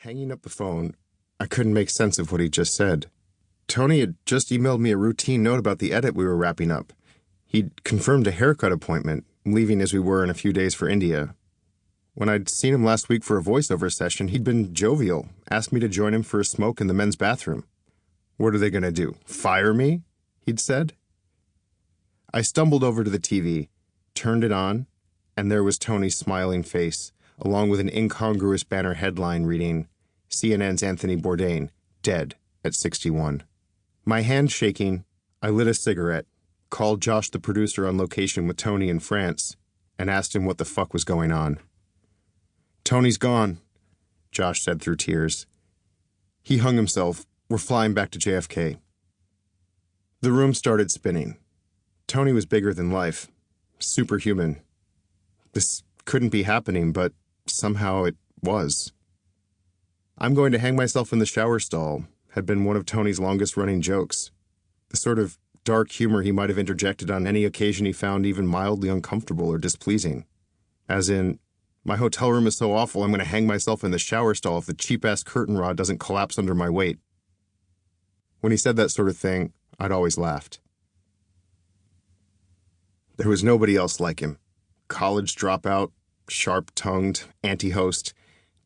Hanging up the phone, I couldn't make sense of what he just said. Tony had just emailed me a routine note about the edit we were wrapping up. He'd confirmed a haircut appointment, leaving as we were in a few days for India. When I'd seen him last week for a voiceover session, he'd been jovial, asked me to join him for a smoke in the men's bathroom. What are they going to do, fire me? He'd said. I stumbled over to the TV, turned it on, and there was Tony's smiling face, along with an incongruous banner headline reading, CNN's Anthony Bourdain, dead at 61. My hand shaking, I lit a cigarette, called Josh the producer on location with Tony in France, and asked him what the fuck was going on. Tony's gone, Josh said through tears. He hung himself. We're flying back to JFK. The room started spinning. Tony was bigger than life, superhuman. This couldn't be happening, but somehow it was. I'm going to hang myself in the shower stall had been one of Tony's longest-running jokes. The sort of dark humor he might have interjected on any occasion he found even mildly uncomfortable or displeasing. As in, my hotel room is so awful I'm going to hang myself in the shower stall if the cheap-ass curtain rod doesn't collapse under my weight. When he said that sort of thing, I'd always laughed. There was nobody else like him. College dropout, sharp-tongued, anti-host.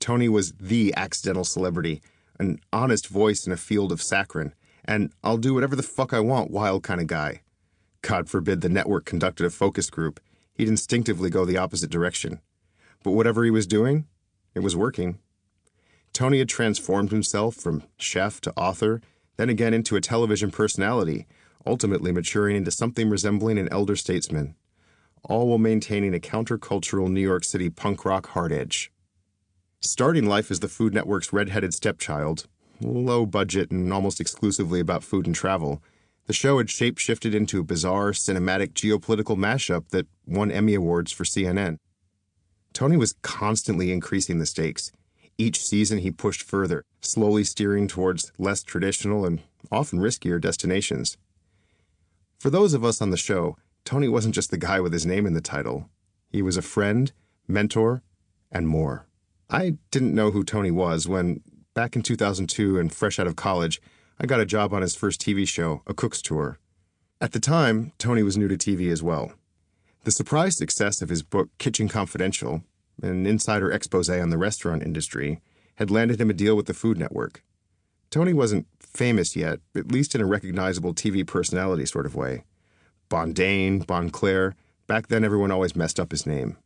Tony was the accidental celebrity, an honest voice in a field of saccharine, and I'll do whatever the fuck I want wild kind of guy. God forbid the network conducted a focus group. He'd instinctively go the opposite direction. But whatever he was doing, it was working. Tony had transformed himself from chef to author, then again into a television personality, ultimately maturing into something resembling an elder statesman, all while maintaining a countercultural New York City punk rock hard edge. Starting life as the Food Network's red-headed stepchild, low budget and almost exclusively about food and travel, the show had shape-shifted into a bizarre, cinematic, geopolitical mashup that won Emmy Awards for CNN. Tony was constantly increasing the stakes. Each season he pushed further, slowly steering towards less traditional and often riskier destinations. For those of us on the show, Tony wasn't just the guy with his name in the title. He was a friend, mentor, and more. I didn't know who Tony was when, back in 2002 and fresh out of college, I got a job on his first TV show, A Cook's Tour. At the time, Tony was new to TV as well. The surprise success of his book, Kitchen Confidential, an insider expose on the restaurant industry, had landed him a deal with the Food Network. Tony wasn't famous yet, at least in a recognizable TV personality sort of way. Bourdain, Bonclair, back then everyone always messed up his name.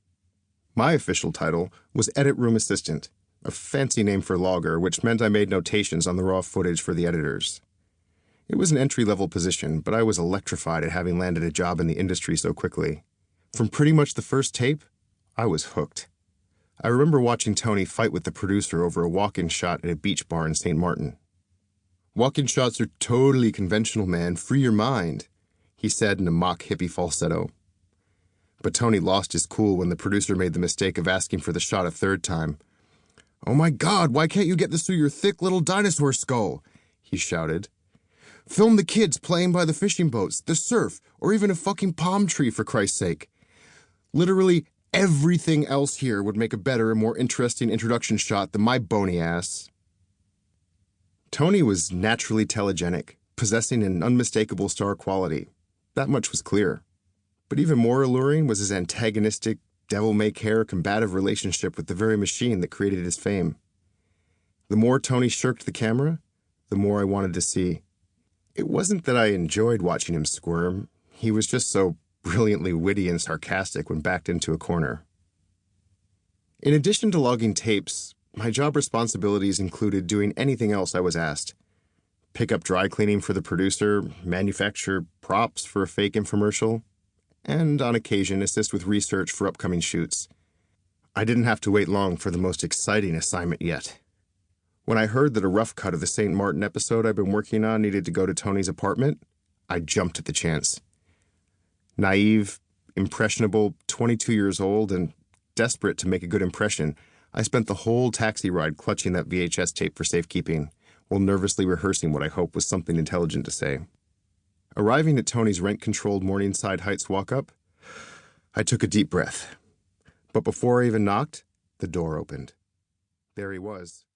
My official title was Edit Room Assistant, a fancy name for logger, which meant I made notations on the raw footage for the editors. It was an entry-level position, but I was electrified at having landed a job in the industry so quickly. From pretty much the first tape, I was hooked. I remember watching Tony fight with the producer over a walk-in shot at a beach bar in St. Martin. "Walk-in shots are totally conventional, man. Free your mind," he said in a mock hippie falsetto. But Tony lost his cool when the producer made the mistake of asking for the shot a third time. "Oh my God, why can't you get this through your thick little dinosaur skull?" he shouted. "Film the kids playing by the fishing boats, the surf, or even a fucking palm tree, for Christ's sake. Literally everything else here would make a better and more interesting introduction shot than my bony ass." Tony was naturally telegenic, possessing an unmistakable star quality. That much was clear. But even more alluring was his antagonistic, devil-may-care, combative relationship with the very machine that created his fame. The more Tony shirked the camera, the more I wanted to see. It wasn't that I enjoyed watching him squirm. He was just so brilliantly witty and sarcastic when backed into a corner. In addition to logging tapes, my job responsibilities included doing anything else I was asked. Pick up dry cleaning for the producer, manufacture props for a fake infomercial, and on occasion assist with research for upcoming shoots. I didn't have to wait long for the most exciting assignment yet. When I heard that a rough cut of the St. Martin episode I'd been working on needed to go to Tony's apartment, I jumped at the chance. Naive, impressionable, 22 years old, and desperate to make a good impression, I spent the whole taxi ride clutching that VHS tape for safekeeping, while nervously rehearsing what I hoped was something intelligent to say. Arriving at Tony's rent-controlled Morningside Heights walk-up, I took a deep breath. But before I even knocked, the door opened. There he was,